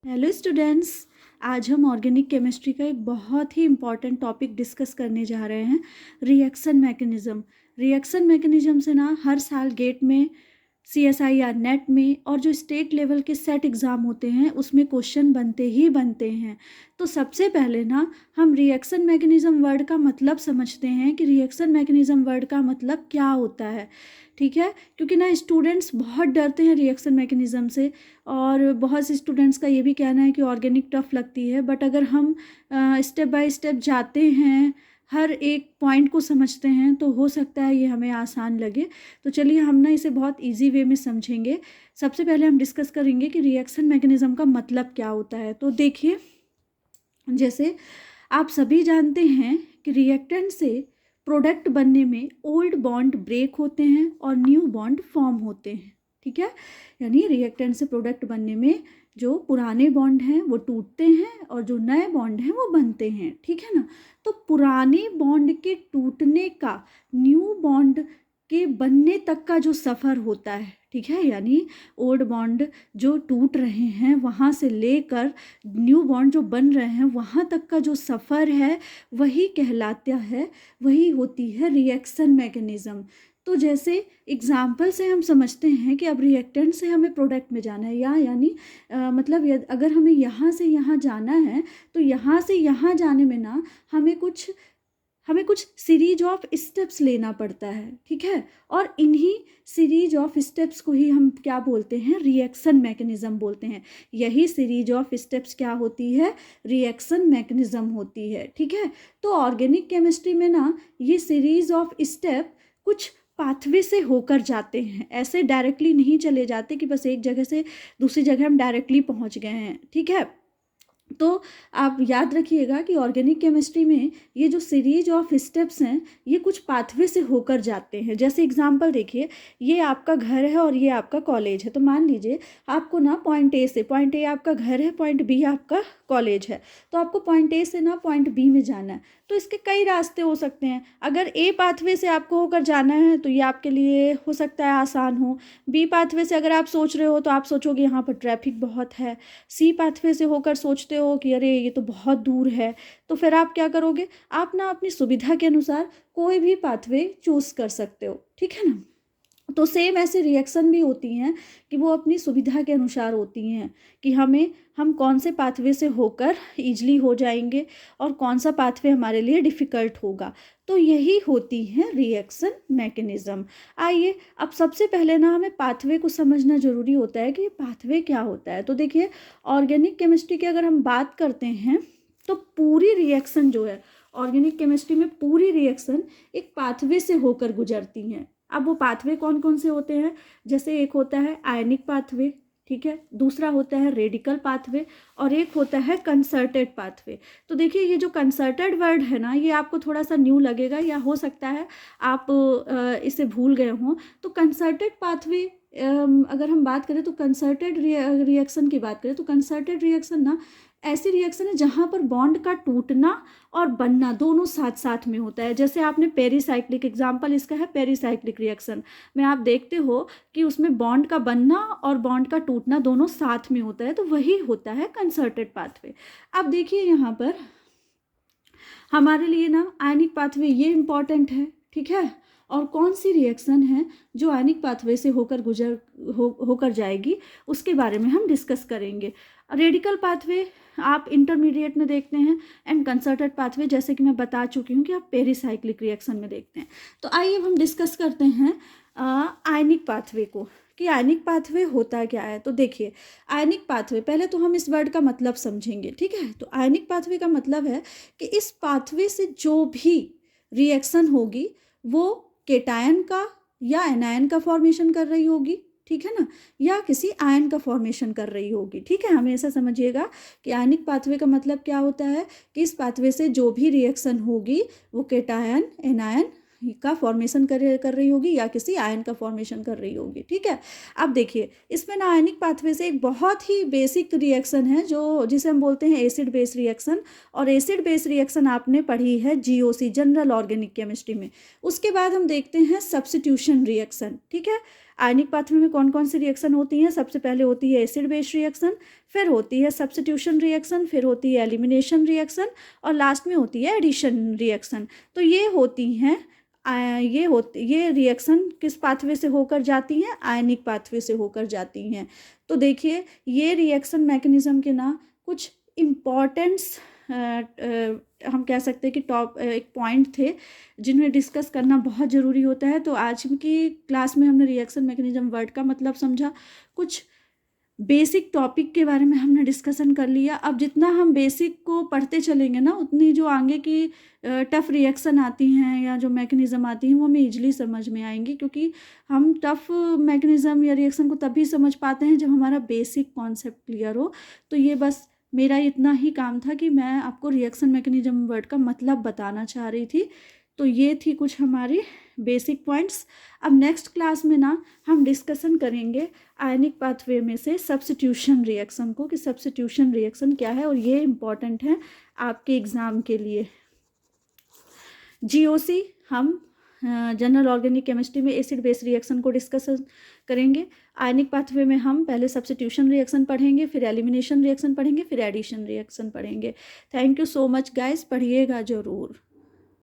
Hello students. आज हम organic chemistry का एक बहुत ही इम्पॉर्टेंट टॉपिक डिस्कस करने जा रहे हैं, रिएक्शन मैकेनिज़्म। रिएक्शन मैकेनिज़्म से ना हर साल गेट में, CSIR नेट में और जो स्टेट लेवल के सेट एग्ज़ाम होते हैं उसमें क्वेश्चन बनते ही बनते हैं। तो सबसे पहले ना हम रिएक्शन मैकेनिज़्म वर्ड का मतलब समझते हैं कि रिएक्शन मैकेनिज़्म वर्ड का मतलब क्या होता है। ठीक है, क्योंकि ना स्टूडेंट्स बहुत डरते हैं रिएक्शन मैकेनिज़्म से और बहुत से स्टूडेंट्स का ये भी कहना है कि ऑर्गेनिक टफ लगती है। बट अगर हम स्टेप बाय स्टेप जाते हैं, हर एक पॉइंट को समझते हैं, तो हो सकता है ये हमें आसान लगे। तो चलिए हम ना इसे बहुत इजी वे में समझेंगे। सबसे पहले हम डिस्कस करेंगे कि रिएक्शन मैकेनिज़्म का मतलब क्या होता है। तो देखिए, जैसे आप सभी जानते हैं कि रिएक्टेंट से प्रोडक्ट बनने में ओल्ड बॉन्ड ब्रेक होते हैं और न्यू बॉन्ड फॉर्म होते हैं। ठीक है, यानी रिएक्टेंट से प्रोडक्ट बनने में जो पुराने बॉन्ड हैं वो टूटते हैं और जो नए बॉन्ड हैं वो बनते हैं। ठीक है ना। तो पुराने बॉन्ड के टूटने का न्यू बॉन्ड के बनने तक का जो सफ़र होता है, ठीक है, यानी ओल्ड बॉन्ड जो टूट रहे हैं वहाँ से लेकर न्यू बॉन्ड जो बन रहे हैं वहाँ तक का जो सफ़र है वही कहलाता है, वही होती है रिएक्शन मैकेनिज़्म। तो जैसे एग्जाम्पल से हम समझते हैं कि अब रिएक्टेंट से हमें प्रोडक्ट में जाना है, या यानी मतलब अगर हमें यहाँ से यहाँ जाना है तो यहाँ से यहाँ जाने में ना हमें कुछ सीरीज ऑफ स्टेप्स लेना पड़ता है। ठीक है, और इन्हीं सीरीज ऑफ स्टेप्स को ही हम क्या बोलते हैं, रिएक्शन मैकेनिज़्म बोलते हैं। यही सीरीज ऑफ स्टेप्स क्या होती है, रिएक्शन मैकेनिज़्म होती है। ठीक है, तो ऑर्गेनिक केमिस्ट्री में ना ये सीरीज ऑफ स्टेप कुछ पाथवे से होकर जाते हैं, ऐसे डायरेक्टली नहीं चले जाते कि बस एक जगह से दूसरी जगह हम डायरेक्टली पहुंच गए हैं। ठीक है, तो आप याद रखिएगा कि ऑर्गेनिक केमिस्ट्री में ये जो सीरीज ऑफ स्टेप्स हैं ये कुछ पाथवे से होकर जाते हैं। जैसे एग्जांपल देखिए, ये आपका घर है और ये आपका कॉलेज है। तो मान लीजिए आपको ना पॉइंट ए आपका घर है, पॉइंट बी आपका कॉलेज है। तो आपको पॉइंट ए से ना पॉइंट बी में जाना है। तो इसके कई रास्ते हो सकते हैं। अगर ए पाथवे से आपको होकर जाना है तो ये आपके लिए हो सकता है आसान हो। बी पाथवे से अगर आप सोच रहे हो तो आप सोचोगे यहाँ पर ट्रैफिक बहुत है। सी पाथवे से होकर सोचते हो कि अरे ये तो बहुत दूर है। तो फिर आप क्या करोगे, आप ना अपनी सुविधा के अनुसार कोई भी पाथवे चूज कर सकते हो। ठीक है ना। तो सेम ऐसे रिएक्शन भी होती हैं कि वो अपनी सुविधा के अनुसार होती हैं कि हम कौन से पाथवे से होकर ईजिली हो जाएंगे और कौन सा पाथवे हमारे लिए डिफ़िकल्ट होगा। तो यही होती है रिएक्शन मैकेनिज़्म। आइए अब सबसे पहले ना हमें पाथवे को समझना ज़रूरी होता है कि ये पाथवे क्या होता है। तो देखिए, ऑर्गेनिक केमिस्ट्री की अगर हम बात करते हैं तो पूरी रिएक्शन जो है ऑर्गेनिक केमिस्ट्री में, पूरी रिएक्शन एक पाथवे से होकर गुजरती हैं। अब वो पाथवे कौन कौन से होते हैं, जैसे एक होता है आयनिक पाथवे, ठीक है, दूसरा होता है रेडिकल पाथवे और एक होता है कंसर्टेड पाथवे। तो देखिए, ये जो कंसर्टेड वर्ड है ना, ये आपको थोड़ा सा न्यू लगेगा या हो सकता है आप इसे भूल गए हों। तो कंसर्टेड पाथवे अगर हम बात करें तो कंसर्टेड रिएक्शन की बात करें तो कंसर्टेड रिएक्शन ना ऐसी रिएक्शन है जहाँ पर बॉन्ड का टूटना और बनना दोनों साथ साथ में होता है। जैसे आपने पेरीसाइक्लिक, एग्जाम्पल इसका है पेरीसाइक्लिक रिएक्शन में, आप देखते हो कि उसमें बॉन्ड का बनना और बॉन्ड का टूटना दोनों साथ में होता है। तो वही होता है कंसर्टेड पाथवे। अब देखिए यहाँ पर हमारे लिए ना आयनिक पाथवे ये इम्पॉर्टेंट है। ठीक है, और कौन सी रिएक्शन है जो आयनिक पाथवे से होकर जाएगी उसके बारे में हम डिस्कस करेंगे। रेडिकल पाथवे आप इंटरमीडिएट में देखते हैं एंड कंसर्टेड पाथवे जैसे कि मैं बता चुकी हूँ कि आप पेरीसाइक्लिक रिएक्शन में देखते हैं। तो आइए हम डिस्कस करते हैं आयनिक पाथवे को कि आयनिक पाथवे होता क्या है। तो देखिए, आयनिक पाथवे, पहले तो हम इस वर्ड का मतलब समझेंगे। ठीक है, तो आयनिक पाथवे का मतलब है कि इस पाथवे से जो भी रिएक्शन होगी वो केटायन का या एनायन का फॉर्मेशन कर रही होगी। ठीक है ना, या किसी आयन का फॉर्मेशन कर रही होगी। ठीक है, हमें ऐसा समझिएगा कि आयनिक पाथवे का मतलब क्या होता है कि इस पाथवे से जो भी रिएक्शन होगी वो केटायन, एनायन का फॉर्मेशन कर रही होगी या किसी आयन का फॉर्मेशन कर रही होगी। ठीक है, अब देखिए इसमें ना आयनिक पाथवे से एक बहुत ही बेसिक रिएक्शन है जो जिसे हम बोलते हैं एसिड बेस रिएक्शन। और एसिड बेस रिएक्शन आपने पढ़ी है GOC, जनरल ऑर्गेनिक केमिस्ट्री में। उसके बाद हम देखते हैं सब्स्टिट्यूशन रिएक्शन। ठीक है, आयनिक पाथवे में कौन कौन सी रिएक्शन होती हैं? सबसे पहले होती है एसिड बेस रिएक्शन, फिर होती है सब्स्टिट्यूशन रिएक्शन, फिर होती है एलिमिनेशन रिएक्शन और लास्ट में होती है एडिशन रिएक्शन। तो ये होती हैं ये रिएक्शन किस पाथवे से होकर जाती हैं? आयनिक पाथवे से होकर जाती हैं। तो देखिए ये रिएक्शन मैकेनिज्म के ना कुछ इम्पॉर्टेंट्स हम कह सकते हैं कि टॉप एक पॉइंट थे जिन्हें डिस्कस करना बहुत ज़रूरी होता है। तो आज की क्लास में हमने रिएक्शन मैकेनिज्म वर्ड का मतलब समझा, कुछ बेसिक टॉपिक के बारे में हमने डिस्कशन कर लिया। अब जितना हम बेसिक को पढ़ते चलेंगे ना, उतनी जो आगे की टफ़ रिएक्शन आती हैं या जो मैकेनिज़्म आती हैं वो हमें ईजिली समझ में आएंगी, क्योंकि हम टफ़ मैकेनिज़्म या रिएक्शन को तभी समझ पाते हैं जब हमारा बेसिक कॉन्सेप्ट क्लियर हो। तो ये बस मेरा इतना ही काम था कि मैं आपको रिएक्शन मैकेनिज्म वर्ड का मतलब बताना चाह रही थी। तो ये थी कुछ हमारी बेसिक पॉइंट्स। अब नेक्स्ट क्लास में ना हम डिस्कशन करेंगे आयनिक पाथवे में से सब्स्टिट्यूशन रिएक्शन को, कि सब्स्टिट्यूशन रिएक्शन क्या है, और ये इम्पॉर्टेंट है आपके एग्ज़ाम के लिए। जीओसी हम जनरल ऑर्गेनिक केमिस्ट्री में एसिड बेस रिएक्शन को डिस्कस करेंगे। आयनिक पाथवे में हम पहले सब्स्टिट्यूशन रिएक्शन पढ़ेंगे, फिर एलिमिनेशन रिएक्शन पढ़ेंगे, फिर एडिशन रिएक्शन पढ़ेंगे। Thank you so much guys, पढ़िएगा ज़रूर।